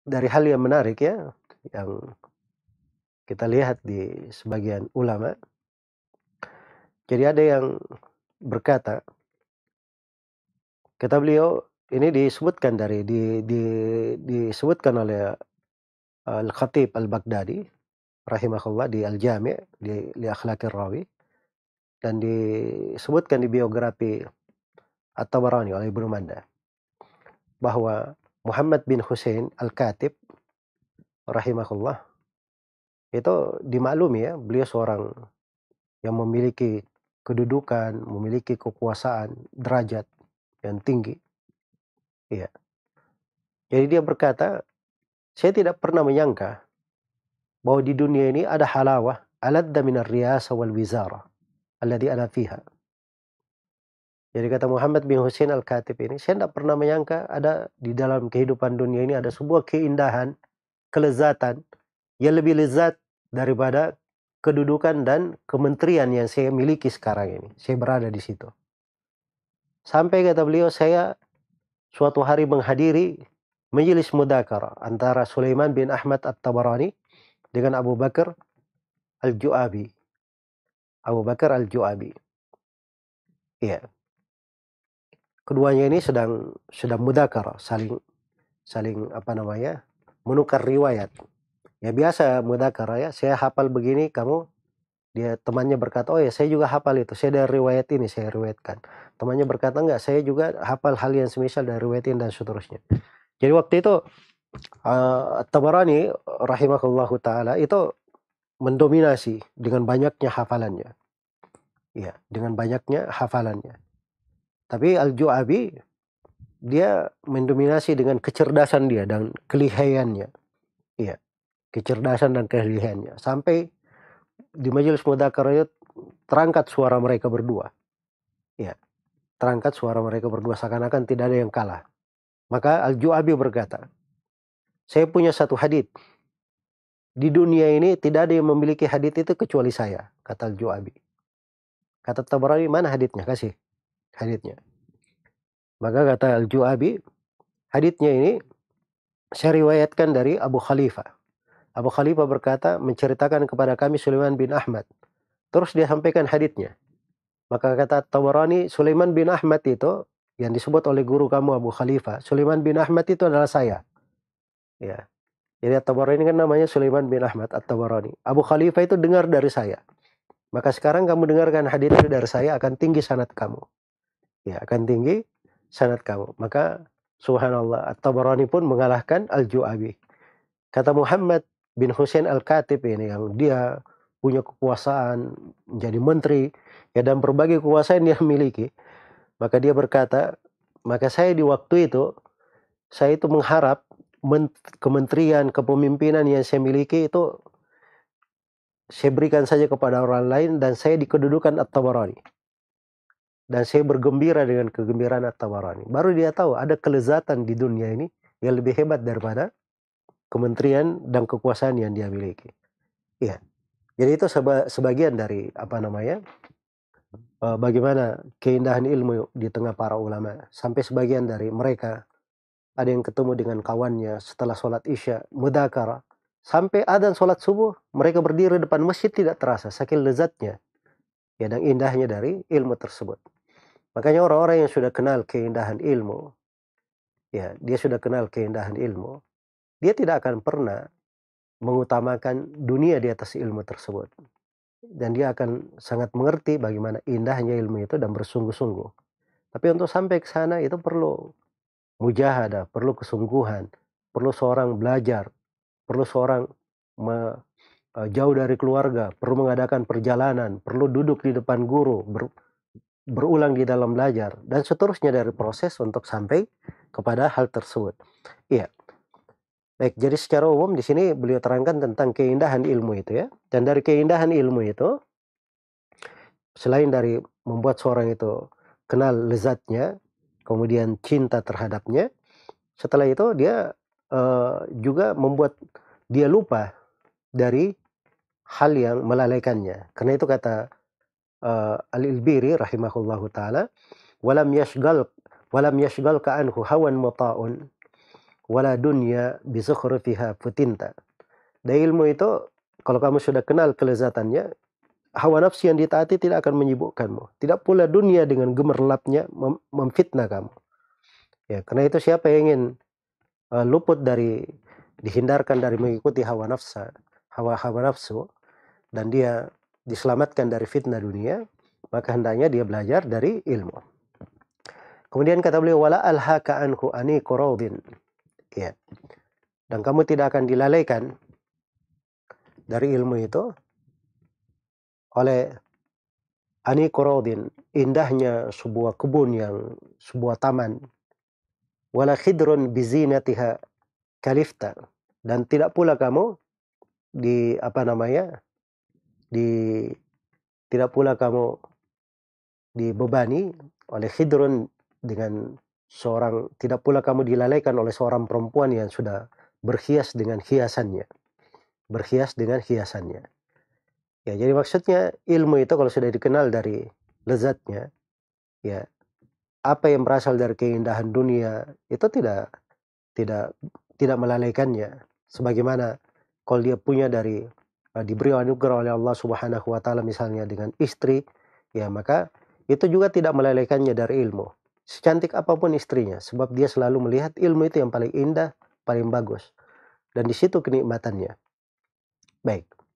dari hal yang menarik ya, yang kita lihat di sebagian ulama. Jadi ada yang berkata, kata beliau ini disebutkan disebutkan oleh Al-Khatib Al-Baghdadi rahimahullah di Al-Jami' li Akhlaqir Rawi, dan disebutkan di biografi At-Tabarani oleh Ibnu Manda bahwa Muhammad bin Husain Al-Katib rahimahullah itu dimaklumi ya, beliau seorang yang memiliki kedudukan, memiliki kekuasaan, derajat yang tinggi. Iya. Jadi dia berkata, saya tidak pernah menyangka bahwa di dunia ini ada halawah aladda minar riyasa wal wizara alladhi ana fiha. Jadi kata Muhammad bin Husain Al-Katib ini, saya tidak pernah menyangka ada di dalam kehidupan dunia ini ada sebuah keindahan, kelezatan yang lebih lezat daripada kedudukan dan kementerian yang saya miliki sekarang ini. Saya berada di situ. Sampai kata beliau, saya suatu hari menghadiri majelis mudzakarah antara Sulaiman bin Ahmad At-Tabarani dengan Abu Bakar Al-Ju'abi. Abu Bakar Al-Ju'abi. Iya. Keduanya ini sedang mudzakarah, saling apa namanya? Menukar riwayat. Ya biasa mudzakarah ya, saya hafal begini, dia temannya berkata, "Oh ya, saya juga hafal itu. Saya dari riwayat ini saya riwayatkan." Temannya berkata, "Enggak, saya juga hafal hal yang semisal dari riwayat ini," dan seterusnya. Jadi waktu itu Tabarani rahimahullahu taala itu mendominasi dengan banyaknya hafalannya. Iya, dengan banyaknya hafalannya. Tapi Al-Ju'abi dia mendominasi dengan kecerdasan dia dan kelihayannya. Iya, kecerdasan dan kelihayannya. Sampai di majelis mudzakarah itu terangkat suara mereka berdua. Iya, terangkat suara mereka berdua seakan-akan tidak ada yang kalah. Maka Al-Ju'abi berkata, "Saya punya satu hadits. Di dunia ini tidak ada yang memiliki hadits itu kecuali saya," kata Al-Ju'abi. Kata Tabarani, "Mana haditsnya? Kasih haditsnya." Maka kata Al-Ju'abi, haditsnya ini saya riwayatkan dari Abu Khalifah. Abu Khalifah berkata, menceritakan kepada kami Sulaiman bin Ahmad. Terus dia sampaikan haditsnya. Maka kata Tabarani, Sulaiman bin Ahmad itu yang disebut oleh guru kamu Abu Khalifah. Sulaiman bin Ahmad itu adalah saya. Ya. Jadi At-Tabarani kan namanya Sulaiman bin Ahmad At-Tabarani. Abu Khalifah itu dengar dari saya. Maka sekarang kamu dengarkan hadits itu dari saya, akan tinggi sanad kamu. Ya, akan tinggi sanad kamu. Maka subhanallah, At-Tabarani pun mengalahkan Al-Ju'abi. Kata Muhammad bin Husain Al-Katib ini yang dia punya kekuasaan, menjadi menteri, ya, dan berbagai kekuasaan yang dia miliki. Maka dia berkata, maka saya di waktu itu, saya itu mengharap kementerian, kepemimpinan yang saya miliki itu saya berikan saja kepada orang lain dan saya di kedudukan At-Tabarani. Dan saya bergembira dengan kegembiraan At-Tabarani. Baru dia tahu ada kelezatan di dunia ini yang lebih hebat daripada kementerian dan kekuasaan yang dia miliki. Iya. Jadi itu sebagian dari apa namanya? Bagaimana keindahan ilmu di tengah para ulama. Sampai sebagian dari mereka ada yang ketemu dengan kawannya setelah sholat isya, mudzakarah. Sampai adzan sholat subuh, mereka berdiri depan masjid tidak terasa, saking lezatnya ya dan indahnya dari ilmu tersebut. Makanya orang-orang yang sudah kenal keindahan ilmu, ya dia sudah kenal keindahan ilmu, dia tidak akan pernah mengutamakan dunia di atas ilmu tersebut. Dan dia akan sangat mengerti bagaimana indahnya ilmu itu dan bersungguh-sungguh. Tapi untuk sampai ke sana itu perlu mujahadah, perlu kesungguhan, perlu seorang belajar, perlu seorang jauh dari keluarga, perlu mengadakan perjalanan, perlu duduk di depan guru, berulang di dalam belajar, dan seterusnya dari proses untuk sampai kepada hal tersebut. Iya. Baik, jadi secara umum di sini beliau terangkan tentang keindahan ilmu itu ya. Dan dari keindahan ilmu itu, selain dari membuat seorang itu kenal lezatnya, kemudian cinta terhadapnya, setelah itu dia juga membuat dia lupa dari hal yang melalaikannya. Karena itu kata Al-Ilbiri rahimahullahu taala, walam yashgalka anhu hawan muta'un wala dunya bi zukhrufiha futinta. Dan ilmu itu kalau kamu sudah kenal kelezatannya, hawa nafsu yang ditaati tidak akan menyibukkanmu. Tidak pula dunia dengan gemerlapnya memfitnah kamu. Ya, karena itu siapa yang ingin luput dari dihindarkan dari mengikuti hawa nafsu dan dia diselamatkan dari fitnah dunia, maka hendaknya dia belajar dari ilmu. Kemudian kata beliau wala alhaka anhu aniqu raudin. Ya. Dan kamu tidak akan dilalaikan dari ilmu itu oleh aniqu raudin, indahnya sebuah kebun yang sebuah taman. Wala khidrun bizinatiha kalifta, dan tidak pula kamu di tidak pula kamu dibebani oleh khidrun dengan tidak pula kamu dilalaikan oleh seorang perempuan yang sudah berhias dengan hiasannya. Ya, jadi maksudnya ilmu itu kalau sudah dikenal dari lezatnya, ya, apa yang berasal dari keindahan dunia itu tidak melalaikannya. Sebagaimana kalau dia punya diberi anugerah oleh Allah Subhanahu wa taala misalnya dengan istri, ya maka itu juga tidak melalaikannya dari ilmu. Secantik apapun istrinya, sebab dia selalu melihat ilmu itu yang paling indah, paling bagus. Dan di situ kenikmatannya. Baik.